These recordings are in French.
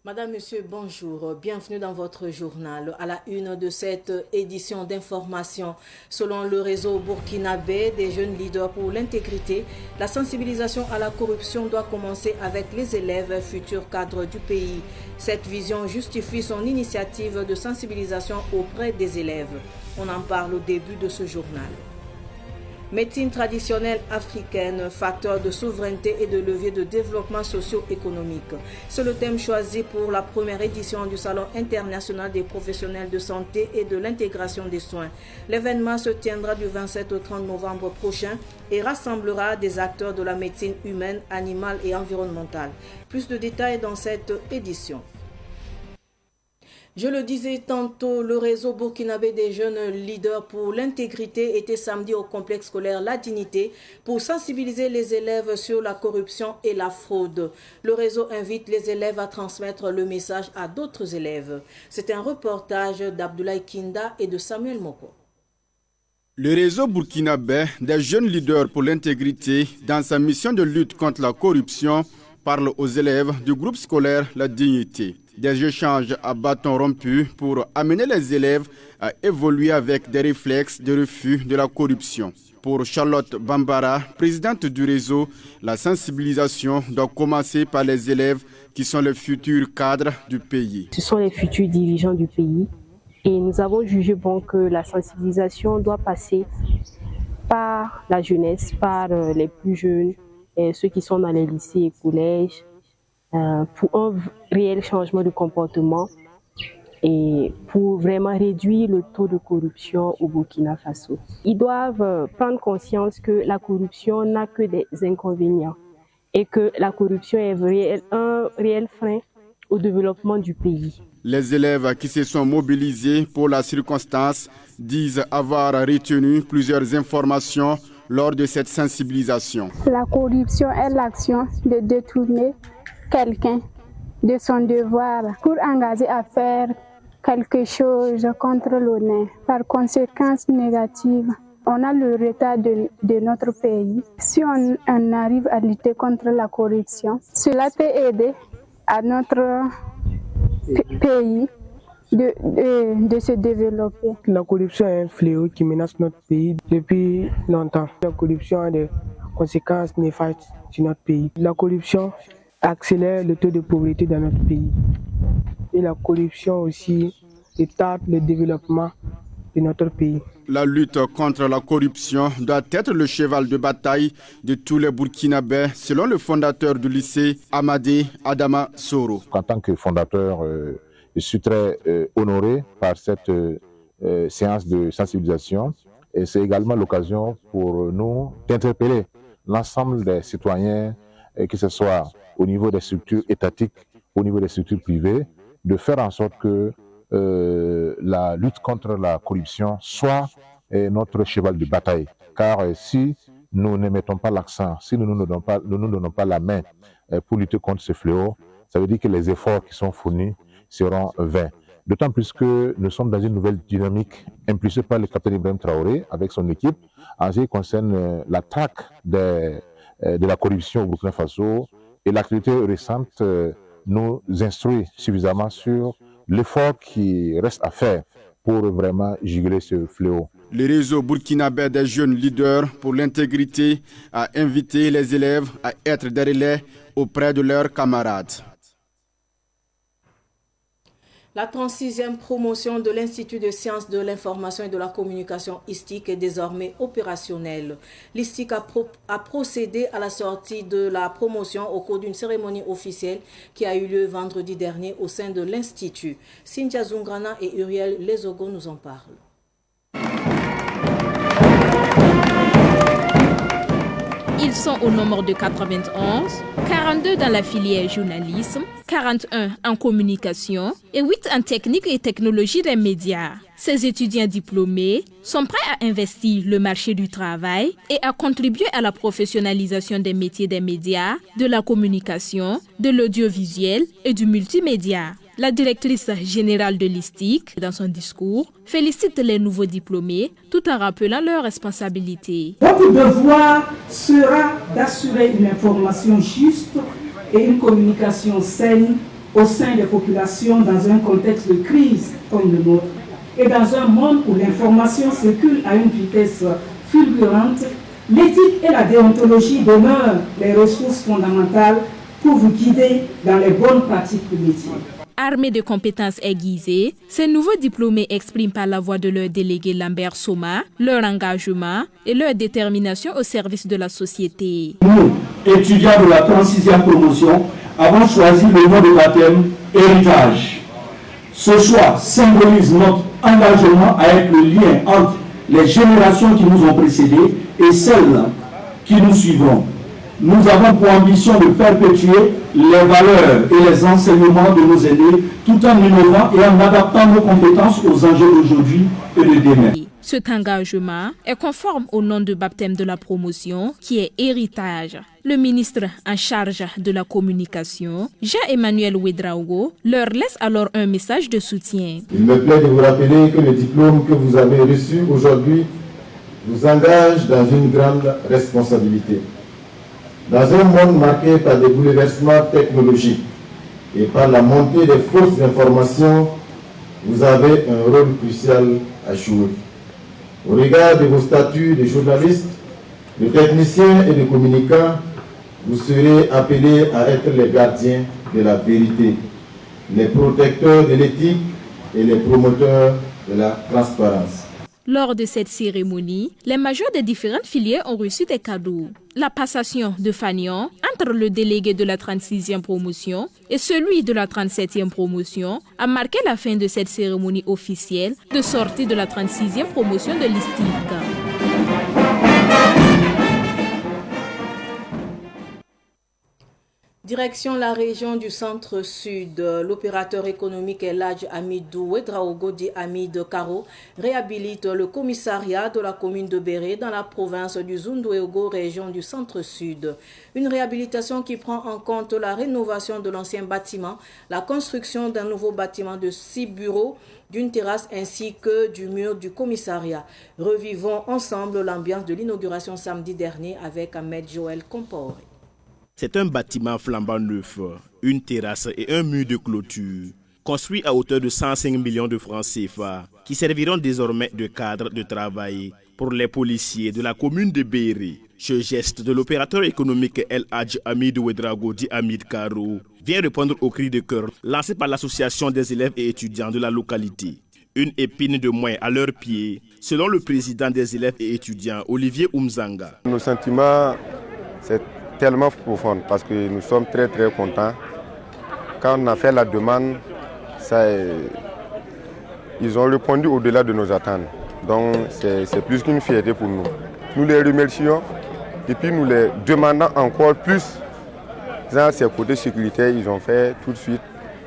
Madame, Monsieur, bonjour. Bienvenue dans votre journal. À la une de cette édition d'information, selon le réseau burkinabé des jeunes leaders pour l'intégrité, la sensibilisation à la corruption doit commencer avec les élèves futurs cadres du pays. Cette vision justifie son initiative de sensibilisation auprès des élèves. On en parle au début de ce journal. Médecine traditionnelle africaine, facteur de souveraineté et de levier de développement socio-économique. C'est le thème choisi pour la première édition du Salon international des professionnels de santé et de l'intégration des soins. L'événement se tiendra du 27 au 30 novembre prochain et rassemblera des acteurs de la médecine humaine, animale et environnementale. Plus de détails dans cette édition. Je le disais tantôt, le réseau burkinabé des jeunes leaders pour l'intégrité était samedi au complexe scolaire La Dignité pour sensibiliser les élèves sur la corruption et la fraude. Le réseau invite les élèves à transmettre le message à d'autres élèves. C'est un reportage d'Abdoulaye Kinda et de Samuel Moko. Le réseau burkinabé des jeunes leaders pour l'intégrité, dans sa mission de lutte contre la corruption, parle aux élèves du groupe scolaire La Dignité. Des échanges à bâton rompu pour amener les élèves à évoluer avec des réflexes de refus de la corruption. Pour Charlotte Bambara, présidente du réseau, la sensibilisation doit commencer par les élèves qui sont les futurs cadres du pays. Ce sont les futurs dirigeants du pays et nous avons jugé bon que la sensibilisation doit passer par la jeunesse, par les plus jeunes, et ceux qui sont dans les lycées et collèges, pour un réel changement de comportement et pour vraiment réduire le taux de corruption au Burkina Faso. Ils doivent prendre conscience que la corruption n'a que des inconvénients et que la corruption est un réel frein au développement du pays. Les élèves qui se sont mobilisés pour la circonstance disent avoir retenu plusieurs informations lors de cette sensibilisation. La corruption est l'action de détourner quelqu'un de son devoir pour engager à faire quelque chose contre l'honneur. Par conséquence négative, on a le retard de notre pays. Si on arrive à lutter contre la corruption, cela peut aider à notre pays de se développer. La corruption est un fléau qui menace notre pays depuis longtemps. La corruption a des conséquences néfastes sur notre pays. La corruption accélère le taux de pauvreté dans notre pays. Et la corruption aussi retarde le développement de notre pays. La lutte contre la corruption doit être le cheval de bataille de tous les Burkinabés, selon le fondateur du lycée, Amadé Adama Soro. En tant que fondateur, je suis très honoré par cette séance de sensibilisation et c'est également l'occasion pour nous d'interpeller l'ensemble des citoyens, que ce soit au niveau des structures étatiques, au niveau des structures privées, de faire en sorte que la lutte contre la corruption soit notre cheval de bataille. Car si nous ne mettons pas l'accent, si nous ne donnons pas la main pour lutter contre ce fléau, ça veut dire que les efforts qui sont fournis seront vains. D'autant plus que nous sommes dans une nouvelle dynamique impulsée par le capitaine Ibrahim Traoré avec son équipe en ce qui concerne la traque de la corruption au Burkina Faso. Et l'actualité récente nous instruit suffisamment sur l'effort qui reste à faire pour vraiment juguler ce fléau. Le réseau burkinabé des jeunes leaders pour l'intégrité a invité les élèves à être des relais auprès de leurs camarades. La 36e promotion de l'Institut de sciences de l'information et de la communication ISTIC est désormais opérationnelle. L'ISTIC a procédé à la sortie de la promotion au cours d'une cérémonie officielle qui a eu lieu vendredi dernier au sein de l'Institut. Cynthia Zungrana et Uriel Lezogo nous en parlent. Ils sont au nombre de 91, 42 dans la filière journalisme, 41 en communication et 8 en technique et technologie des médias. Ces étudiants diplômés sont prêts à investir le marché du travail et à contribuer à la professionnalisation des métiers des médias, de la communication, de l'audiovisuel et du multimédia. La directrice générale de l'ISTIC, dans son discours, félicite les nouveaux diplômés tout en rappelant leurs responsabilités. Votre devoir sera d'assurer une information juste et une communication saine au sein des populations dans un contexte de crise comme le nôtre. Et dans un monde où l'information circule à une vitesse fulgurante, l'éthique et la déontologie demeurent les ressources fondamentales pour vous guider dans les bonnes pratiques du métier. Armés de compétences aiguisées, ces nouveaux diplômés expriment par la voix de leur délégué Lambert Soma leur engagement et leur détermination au service de la société. Nous, étudiants de la 36e promotion, avons choisi le nom de baptême héritage. Ce choix symbolise notre engagement à être le lien entre les générations qui nous ont précédés et celles qui nous suivront. Nous avons pour ambition de perpétuer les valeurs et les enseignements de nos aînés tout en innovant et en adaptant nos compétences aux enjeux d'aujourd'hui et de demain. Cet engagement est conforme au nom de baptême de la promotion qui est héritage. Le ministre en charge de la communication, Jean-Emmanuel Ouédraogo, leur laisse alors un message de soutien. Il me plaît de vous rappeler que le diplôme que vous avez reçu aujourd'hui vous engage dans une grande responsabilité. Dans un monde marqué par des bouleversements technologiques et par la montée des fausses informations, vous avez un rôle crucial à jouer. Au regard de vos statuts de journalistes, de techniciens et de communicants, vous serez appelés à être les gardiens de la vérité, les protecteurs de l'éthique et les promoteurs de la transparence. Lors de cette cérémonie, les majors des différentes filières ont reçu des cadeaux. La passation de fanion entre le délégué de la 36e promotion et celui de la 37e promotion a marqué la fin de cette cérémonie officielle de sortie de la 36e promotion de l'ISTIC. Direction la région du centre-sud, l'opérateur économique El Hadj Hamidou Ouédraogo dit Hamid Karo réhabilite le commissariat de la commune de Béré dans la province du Zunduéogo, région du centre-sud. Une réhabilitation qui prend en compte la rénovation de l'ancien bâtiment, la construction d'un nouveau bâtiment de 6 bureaux, d'une terrasse ainsi que du mur du commissariat. Revivons ensemble l'ambiance de l'inauguration samedi dernier avec Ahmed Joël Comporé. C'est un bâtiment flambant neuf, une terrasse et un mur de clôture, construit à hauteur de 105 millions de francs CFA, qui serviront désormais de cadre de travail pour les policiers de la commune de Béré. Ce geste de l'opérateur économique El Hadj Hamidou Ouédraogo dit Hamid Karo vient répondre au cri de cœur lancé par l'association des élèves et étudiants de la localité. Une épine de moins à leurs pieds, selon le président des élèves et étudiants, Olivier Oumzanga. Nos sentiments, c'est tellement profonde parce que nous sommes très contents. Quand on a fait la demande, ils ont répondu au-delà de nos attentes. Donc c'est plus qu'une fierté pour nous. Nous les remercions et puis nous les demandons encore plus. Dans ces côtés sécuritaires, ils ont fait tout de suite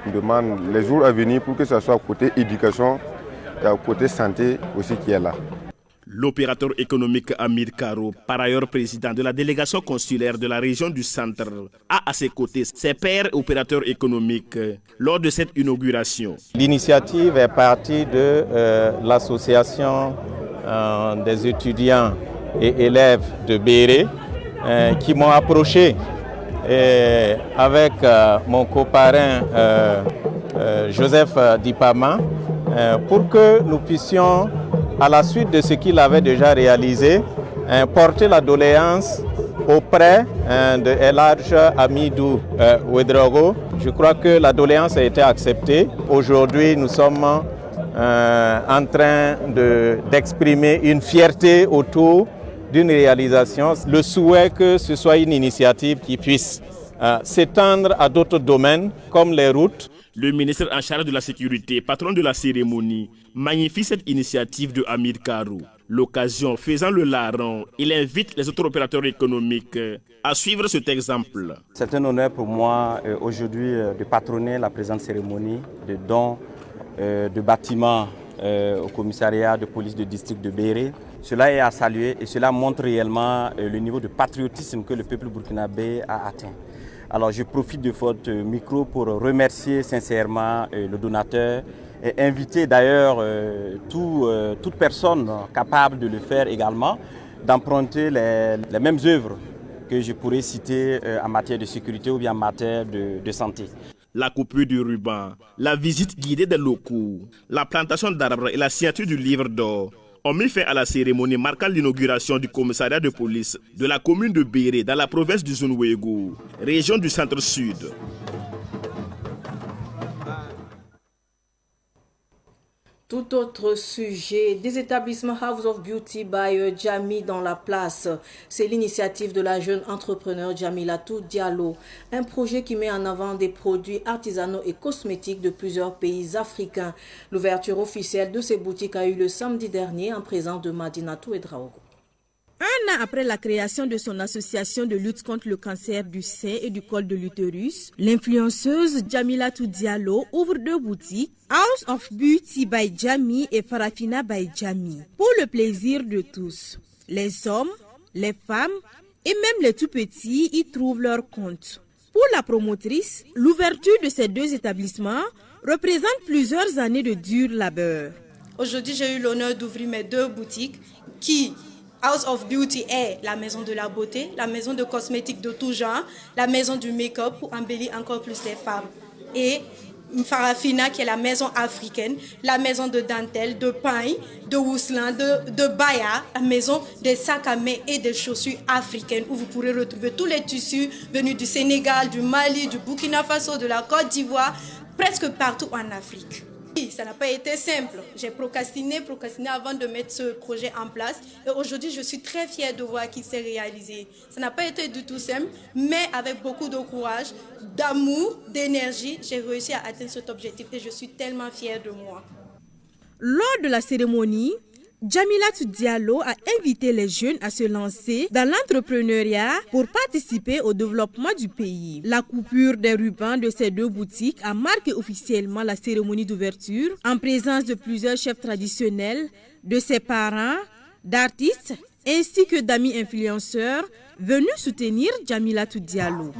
une demande les jours à venir pour que ce soit côté éducation et côté santé aussi qui est là. L'opérateur économique Hamid Karo, par ailleurs président de la délégation consulaire de la région du centre, a à ses côtés ses pairs opérateurs économiques lors de cette inauguration. L'initiative est partie de l'association des étudiants et élèves de Béré qui m'ont approché avec mon coparrain Joseph Dipama pour que nous puissions, à la suite de ce qu'il avait déjà réalisé, porter la doléance auprès de El Hadj Hamidou Ouédraogo. Je crois que la doléance a été acceptée. Aujourd'hui, nous sommes en train d'exprimer une fierté autour d'une réalisation, le souhait que ce soit une initiative qui puisse s'étendre à d'autres domaines comme les routes. Le ministre en charge de la sécurité, patron de la cérémonie, magnifie cette initiative de Hamid Karo. L'occasion faisant le larron, il invite les autres opérateurs économiques à suivre cet exemple. C'est un honneur pour moi aujourd'hui de patronner la présente cérémonie de don de bâtiments au commissariat de police du district de Béré. Cela est à saluer et cela montre réellement le niveau de patriotisme que le peuple burkinabé a atteint. Alors je profite de votre micro pour remercier sincèrement le donateur et inviter d'ailleurs toute personne capable de le faire également, d'emprunter les mêmes œuvres que je pourrais citer en matière de sécurité ou bien en matière de santé. la coupure du ruban, la visite guidée des locaux, la plantation d'arbres et la signature du livre d'or ont mis fin à la cérémonie marquant l'inauguration du commissariat de police de la commune de Béré dans la province du Zunwego, région du centre-sud. Tout autre sujet, des établissements House of Beauty by Jami dans la place. C'est l'initiative de la jeune entrepreneur Jamilatou Diallo, un projet qui met en avant des produits artisanaux et cosmétiques de plusieurs pays africains. L'ouverture officielle de ces boutiques a eu le samedi dernier en présence de Madinatou Edraogo. Un an après la création de son association de lutte contre le cancer du sein et du col de l'utérus, l'influenceuse Jamilatou Diallo ouvre 2 boutiques, House of Beauty by Jami et Farafina by Jami, pour le plaisir de tous. Les hommes, les femmes et même les tout-petits y trouvent leur compte. Pour la promotrice, l'ouverture de ces 2 établissements représente plusieurs années de dur labeur. Aujourd'hui, j'ai eu l'honneur d'ouvrir mes 2 boutiques qui... House of Beauty est la maison de la beauté, la maison de cosmétiques de tout genre, la maison du make-up pour embellir encore plus les femmes. Et Farafina qui est la maison africaine, la maison de dentelle, de pain, de wousselin, de baya, la maison des sacs à main et des chaussures africaines où vous pourrez retrouver tous les tissus venus du Sénégal, du Mali, du Burkina Faso, de la Côte d'Ivoire, presque partout en Afrique. Ça n'a pas été simple. J'ai procrastiné avant de mettre ce projet en place. Et aujourd'hui, je suis très fière de voir qu'il s'est réalisé. Ça n'a pas été du tout simple, mais avec beaucoup de courage, d'amour, d'énergie, j'ai réussi à atteindre cet objectif et je suis tellement fière de moi. Lors de la cérémonie, Jamilatou Diallo a invité les jeunes à se lancer dans l'entrepreneuriat pour participer au développement du pays. La coupure des rubans de ces 2 boutiques a marqué officiellement la cérémonie d'ouverture en présence de plusieurs chefs traditionnels, de ses parents, d'artistes ainsi que d'amis influenceurs venus soutenir Jamilatou Diallo.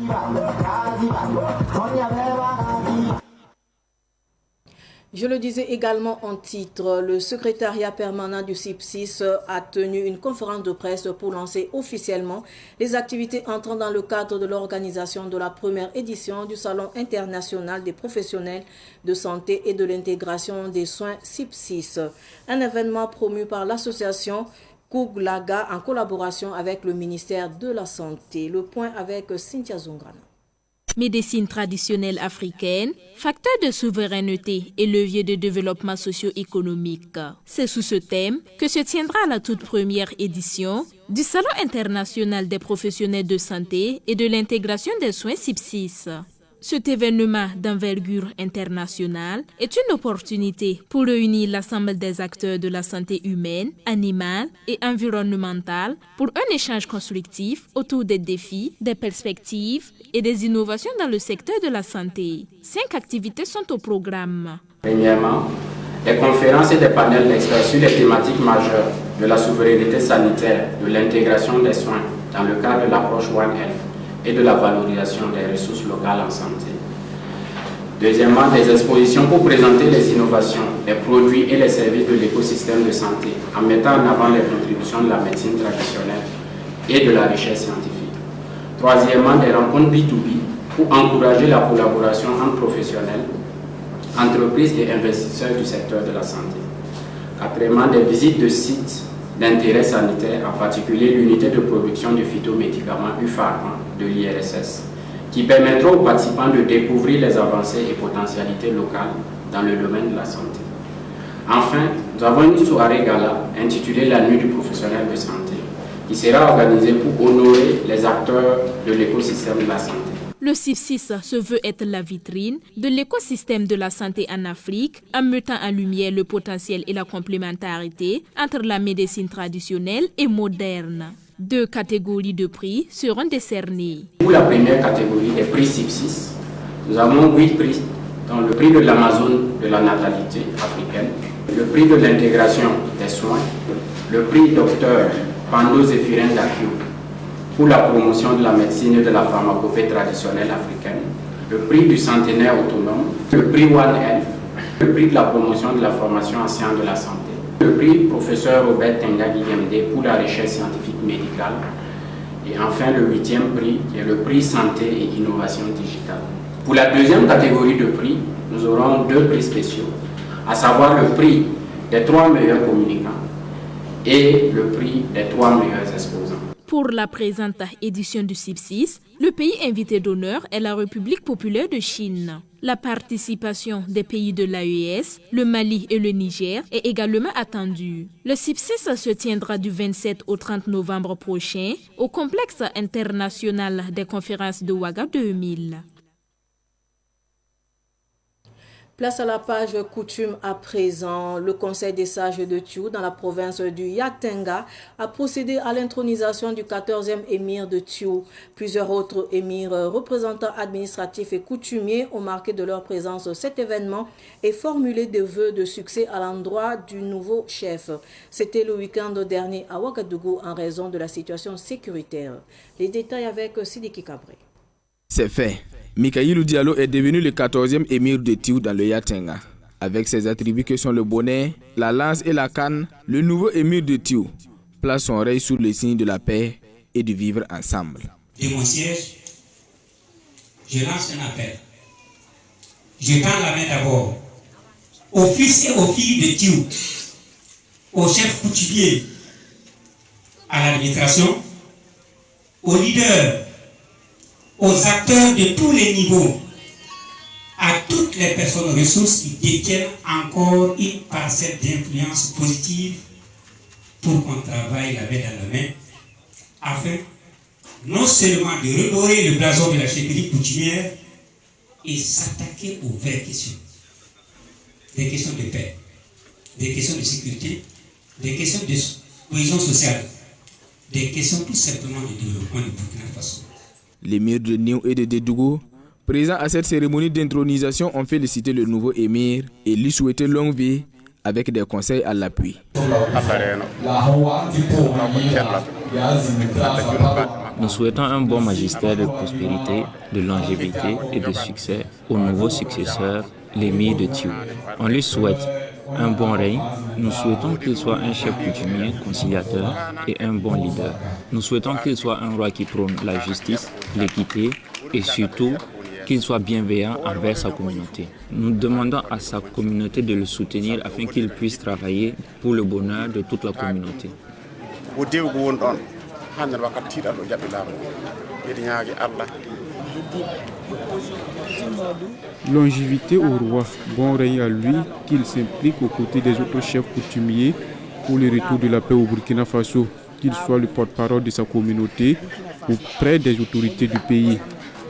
Je le disais également en titre, le secrétariat permanent du CIP6 a tenu une conférence de presse pour lancer officiellement les activités entrant dans le cadre de l'organisation de la première édition du Salon international des professionnels de santé et de l'intégration des soins CIP6, un événement promu par l'association Kouglaga en collaboration avec le ministère de la Santé. Le point avec Cynthia Zongana. Médecine traditionnelle africaine, facteur de souveraineté et levier de développement socio-économique. C'est sous ce thème que se tiendra la toute première édition du Salon international des professionnels de santé et de l'intégration des soins CIP6. Cet événement d'envergure internationale est une opportunité pour réunir l'ensemble des acteurs de la santé humaine, animale et environnementale pour un échange constructif autour des défis, des perspectives et des innovations dans le secteur de la santé. 5 activités sont au programme. Premièrement, des conférences et des panels d'experts sur les thématiques majeures de la souveraineté sanitaire, de l'intégration des soins dans le cadre de l'approche One Health et de la valorisation des ressources locales en santé. Deuxièmement, des expositions pour présenter les innovations, les produits et les services de l'écosystème de santé en mettant en avant les contributions de la médecine traditionnelle et de la recherche scientifique. Troisièmement, des rencontres B2B pour encourager la collaboration entre professionnels, entreprises et investisseurs du secteur de la santé. Quatrièmement, des visites de sites d'intérêt sanitaire, en particulier l'unité de production de phytomédicaments UFARMA de l'IRSS, qui permettront aux participants de découvrir les avancées et potentialités locales dans le domaine de la santé. Enfin, nous avons une soirée gala intitulée La Nuit du professionnel de santé, qui sera organisée pour honorer les acteurs de l'écosystème de la santé. Le CIP6 se veut être la vitrine de l'écosystème de la santé en Afrique en mettant en lumière le potentiel et la complémentarité entre la médecine traditionnelle et moderne. 2 catégories de prix seront décernées. Pour la première catégorie des prix CIP6, nous avons 8 prix, dont le prix de l'Amazone de la natalité africaine, le prix de l'intégration des soins, le prix Dr Pando Zéphirin Dakio pour la promotion de la médecine et de la pharmacopée traditionnelle africaine, le prix du centenaire autonome, le prix One Health, le prix de la promotion de la formation en sciences de la santé, le prix professeur Robert Tenga Guillemde pour la recherche scientifique médicale et enfin le 8e prix qui est le prix santé et innovation digitale. Pour la deuxième catégorie de prix, nous aurons 2 prix spéciaux, à savoir le prix des 3 meilleurs communicants et le prix des 3 meilleurs exposants. Pour la présente édition du CIP6, le pays invité d'honneur est la République populaire de Chine. La participation des pays de l'AES, le Mali et le Niger est également attendue. Le CIP6 se tiendra du 27 au 30 novembre prochain au complexe international des conférences de Ouaga 2000. Place à la page coutume à présent. Le Conseil des sages de Thiou, dans la province du Yatenga, a procédé à l'intronisation du 14e émir de Thiou. Plusieurs autres émirs, représentants administratifs et coutumiers ont marqué de leur présence cet événement et formulé des vœux de succès à l'endroit du nouveau chef. C'était le week-end dernier à Ouagadougou en raison de la situation sécuritaire. Les détails avec Sidiki Kabré. C'est fait. Mikaïlou Diallo est devenu le 14e émir de Thiou dans le Yatenga. Avec ses attributs que sont le bonnet, la lance et la canne, le nouveau émir de Thiou place son règne sous le signe de la paix et du vivre ensemble. De mon siège, je lance un appel. Je tends la main d'abord aux fils et aux filles de Thiou, aux chefs coutumiers, à l'administration, aux leaders, aux acteurs de tous les niveaux, à toutes les personnes ressources qui détiennent encore une parcelle d'influence positive pour qu'on travaille la main dans la main, afin non seulement de redorer le blason de la chefferie coutumière et s'attaquer aux vraies questions. Des questions de paix, des questions de sécurité, des questions de cohésion sociale, des questions tout simplement de développement du Burkina Faso. L'émir de Niou et de Dédougou, présents à cette cérémonie d'intronisation, ont félicité le nouveau émir et lui souhaité longue vie avec des conseils à l'appui. Nous souhaitons un bon magistère de prospérité, de longévité et de succès au nouveau successeur, l'émir de Thiou. On lui souhaite un bon règne. Nous souhaitons qu'il soit un chef coutumier, conciliateur et un bon leader. Nous souhaitons qu'il soit un roi qui prône la justice, l'équité et surtout qu'il soit bienveillant envers sa communauté. Nous demandons à sa communauté de le soutenir afin qu'il puisse travailler pour le bonheur de toute la communauté. Longévité au roi, bon règne à lui, qu'il s'implique aux côtés des autres chefs coutumiers pour le retour de la paix au Burkina Faso, qu'il soit le porte-parole de sa communauté auprès des autorités du pays.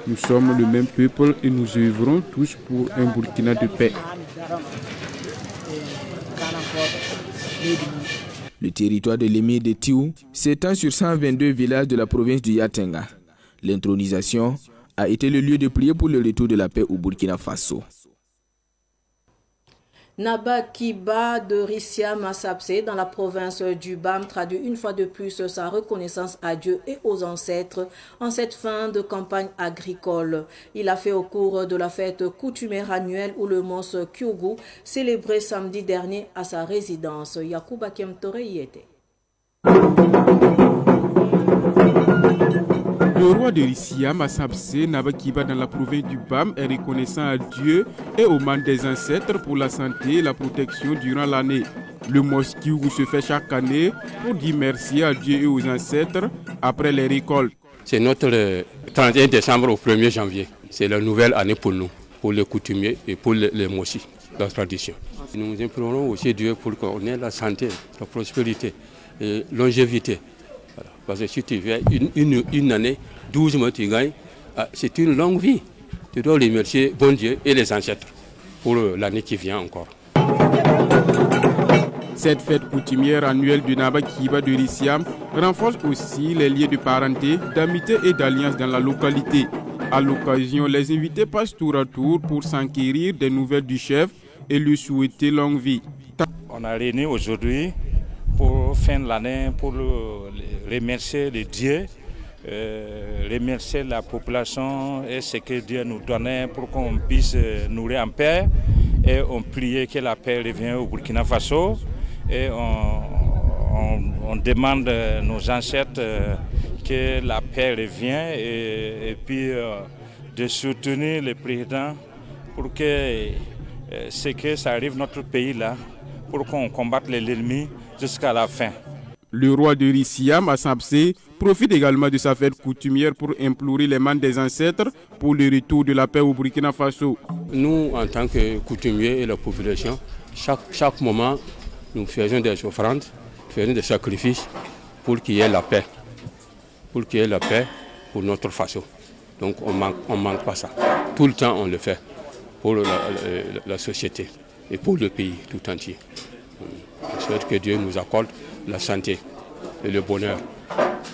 Nous sommes le même peuple et nous œuvrons tous pour un Burkina de paix. Le territoire de l'émir de Thiou s'étend sur 122 villages de la province du Yatenga. L'intronisation a été le lieu de prière pour le retour de la paix au Burkina Faso. Naba Kiba de Rissia Massapse dans la province du BAM traduit une fois de plus sa reconnaissance à Dieu et aux ancêtres en cette fin de campagne agricole. Il a fait au cours de la fête coutumière annuelle où le mons Kyougou célébré samedi dernier à sa résidence. Yakuba Kemtore y était. Le roi de Rissia, Massapse, Naba Kiba dans la province du BAM est reconnaissant à Dieu et aux membres des ancêtres pour la santé et la protection durant l'année. Le mosquée se fait chaque année pour dire merci à Dieu et aux ancêtres après les récoltes. C'est notre 31 décembre au 1er janvier. C'est la nouvelle année pour nous, pour les coutumiers et pour les mosquées, la tradition. Nous implorons aussi Dieu pour qu'on ait la santé, la prospérité et longévité. Voilà. Parce que si tu fais une année, 12 mois, tu gagnes, c'est une longue vie. Tu dois remercier bon Dieu et les ancêtres pour l'année qui vient encore. Cette fête coutumière annuelle du Naba Kiba de Rissia renforce aussi les liens de parenté, d'amitié et d'alliance dans la localité. À l'occasion, les invités passent tour à tour pour s'enquérir des nouvelles du chef et lui souhaiter longue vie. On a réuni aujourd'hui pour fin de l'année, pour remercier le Dieu, remercier la population et ce que Dieu nous donnait pour qu'on puisse nourrir en paix. Et on priait que la paix revienne au Burkina Faso. Et on demande à nos ancêtres que la paix revienne et puis de soutenir le président pour que ce que ça arrive notre pays là, pour qu'on combatte l'ennemi jusqu'à la fin. Le roi de Rissiam, Assamsé, profite également de sa fête coutumière pour implorer les mains des ancêtres pour le retour de la paix au Burkina Faso. Nous, en tant que coutumiers et la population, chaque moment, nous faisons des offrandes, faisons des sacrifices pour qu'il y ait la paix. Pour qu'il y ait la paix pour notre faso. Donc on manque pas ça. Tout le temps on le fait pour la société et pour le pays tout entier. Je souhaite que Dieu nous accorde la santé et le bonheur.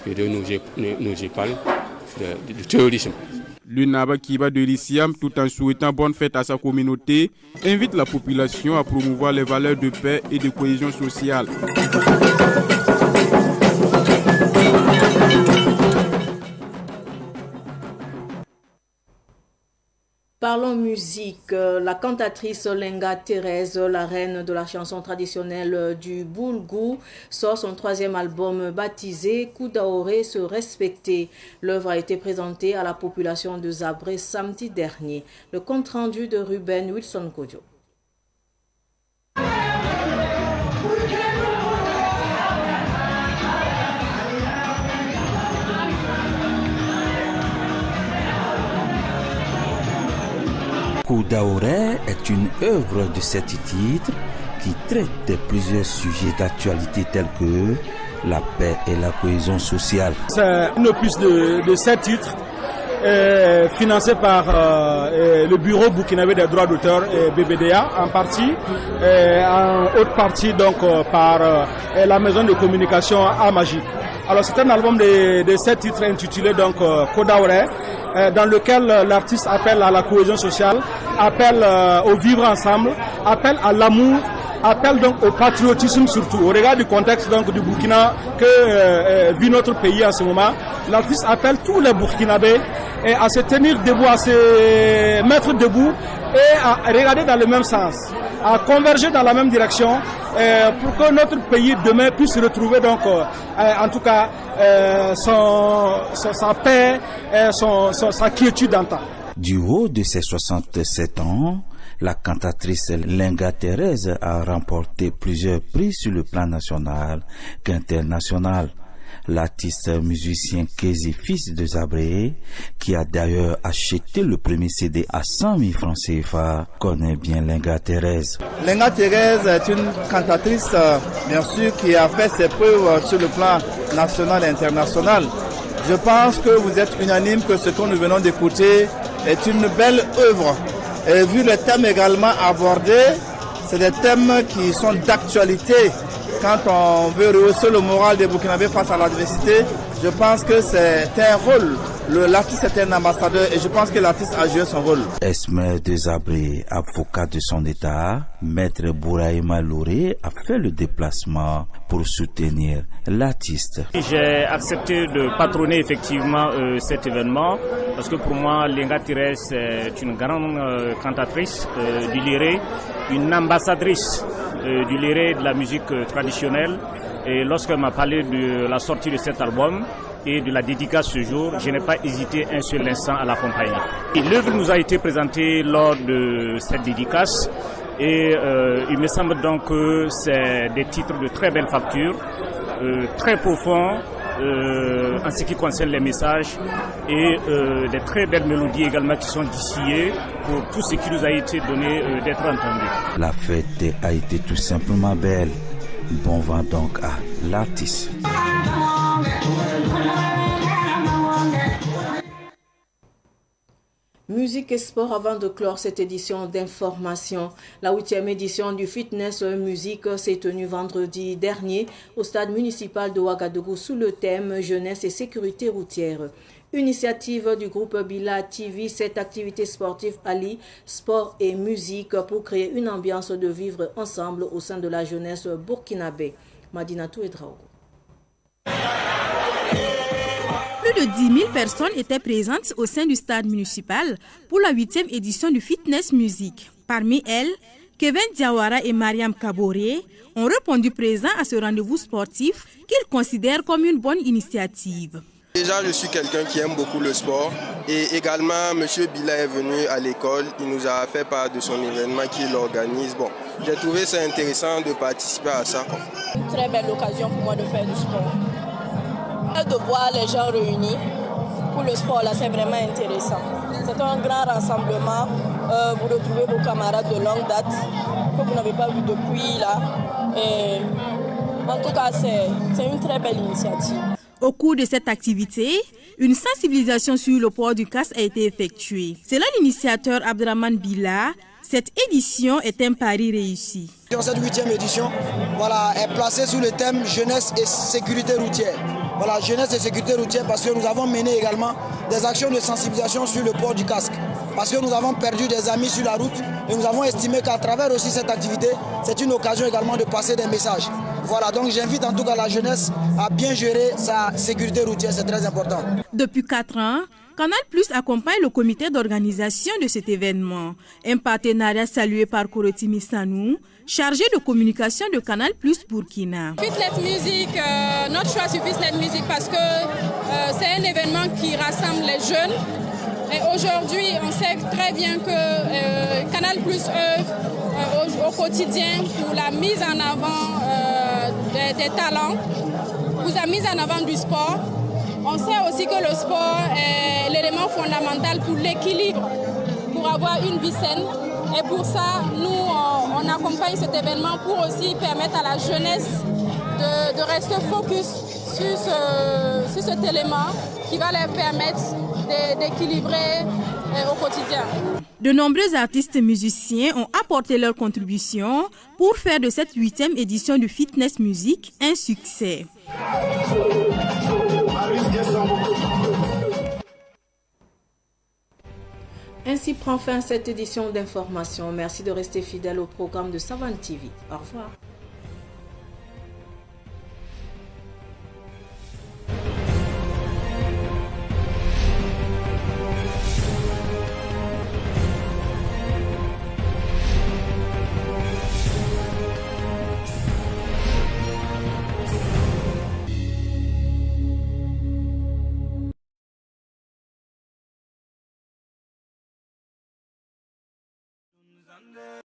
Que Dieu nous épargne du terrorisme. Le Naba Kiba de Rissiam, tout en souhaitant bonne fête à sa communauté, invite la population à promouvoir les valeurs de paix et de cohésion sociale. Parlons musique. La cantatrice Lenga Thérèse, la reine de la chanson traditionnelle du Boulgou, sort son 3e album baptisé Koudaoré se respecter. L'œuvre a été présentée à la population de Zabré samedi dernier. Le compte rendu de Ruben Wilson Kodjo. Koudaoré est une œuvre de 7 titres qui traite de plusieurs sujets d'actualité tels que la paix et la cohésion sociale. C'est une opus de 7 titres financé par le Bureau burkinabé des droits d'auteur BBDA en partie, en autre partie donc par la maison de communication Amaji. Alors c'est un album de 7 titres intitulé donc Koudaoré, dans lequel l'artiste appelle à la cohésion sociale, appelle au vivre ensemble, appelle à l'amour, appelle donc au patriotisme surtout. Au regard du contexte donc du Burkina que vit notre pays en ce moment, l'artiste appelle tous les Burkinabés à se tenir debout, à se mettre debout et à regarder dans le même sens, à converger dans la même direction pour que notre pays demain puisse retrouver donc en tout cas sa paix, sa quiétude d'antan. Du haut de ses 67 ans, la cantatrice Lenga Thérèse a remporté plusieurs prix sur le plan national qu'international. L'artiste musicien Kézi, fils de Zabré, qui a d'ailleurs acheté le premier CD à 100 000 francs CFA, connaît bien Lenga Thérèse. Lenga Thérèse est une cantatrice, bien sûr, qui a fait ses preuves sur le plan national et international. Je pense que vous êtes unanime que ce que nous venons d'écouter est une belle œuvre. Et vu les thèmes également abordés, c'est des thèmes qui sont d'actualité. Quand on veut rehausser le moral des Burkinabés face à l'adversité, je pense que c'est un rôle. L'artiste est un ambassadeur et je pense que l'artiste a joué son rôle. Esmer de Zabré, avocat de son état, maître Bouraïma Louré a fait le déplacement pour soutenir l'artiste. J'ai accepté de patronner effectivement cet événement parce que pour moi, Lenga Thérèse est une grande cantatrice du liré, une ambassadrice du liré de la musique traditionnelle. Et lorsqu'elle m'a parlé de la sortie de cet album et de la dédicace ce jour, je n'ai pas hésité un seul instant à l'accompagner. L'œuvre nous a été présentée lors de cette dédicace et il me semble donc que c'est des titres de très belle facture, très profonds en ce qui concerne les messages et des très belles mélodies également qui sont distillées pour tout ce qui nous a été donné d'être entendu. La fête a été tout simplement belle. Bon vent donc à l'artiste. Musique et sport avant de clore cette édition d'information. La 8e édition du Fitness Musique s'est tenue vendredi dernier au stade municipal de Ouagadougou sous le thème Jeunesse et sécurité routière. Initiative du groupe Bila TV, cette activité sportive allie sport et musique pour créer une ambiance de vivre ensemble au sein de la jeunesse burkinabé. Madinatou et Draogo. Plus de 10 000 personnes étaient présentes au sein du stade municipal pour la 8e édition du Fitness Music. Parmi elles, Kevin Diawara et Mariam Kaboré ont répondu présents à ce rendez-vous sportif qu'ils considèrent comme une bonne initiative. Déjà, je suis quelqu'un qui aime beaucoup le sport et également, M. Bila est venu à l'école, il nous a fait part de son événement qu'il organise. Bon, j'ai trouvé ça intéressant de participer à ça. Une très belle occasion pour moi de faire du sport. De voir les gens réunis pour le sport, là, c'est vraiment intéressant. C'est un grand rassemblement. Vous retrouvez vos camarades de longue date que vous n'avez pas vu depuis là. Et en tout cas, c'est une très belle initiative. Au cours de cette activité, une sensibilisation sur le port du casque a été effectuée. Selon l'initiateur Abdraman Bila, cette édition est un pari réussi. Cette 8e édition est placée sous le thème jeunesse et sécurité routière. Voilà, jeunesse et sécurité routière parce que nous avons mené également des actions de sensibilisation sur le port du casque. Parce que nous avons perdu des amis sur la route et nous avons estimé qu'à travers aussi cette activité, c'est une occasion également de passer des messages. Voilà, donc j'invite en tout cas la jeunesse à bien gérer sa sécurité routière, c'est très important. Depuis 4 ans, Canal Plus accompagne le comité d'organisation de cet événement. Un partenariat salué par Korotimi Sanou, chargé de communication de Canal Plus Burkina. Fitness Music, notre choix sur Fitness Music parce que c'est un événement qui rassemble les jeunes. Et aujourd'hui, on sait très bien que Canal Plus œuvre au quotidien pour la mise en avant des talents, pour la mise en avant du sport. On sait aussi que le sport est l'élément fondamental pour l'équilibre, pour avoir une vie saine. Et pour ça, nous, on accompagne cet événement pour aussi permettre à la jeunesse de rester focus sur cet élément qui va leur permettre d'équilibrer au quotidien. De nombreux artistes et musiciens ont apporté leur contribution pour faire de cette 8e édition du Fitness Music un succès. Ainsi prend fin cette édition d'information. Merci de rester fidèle au programme de Savane TV. Au revoir.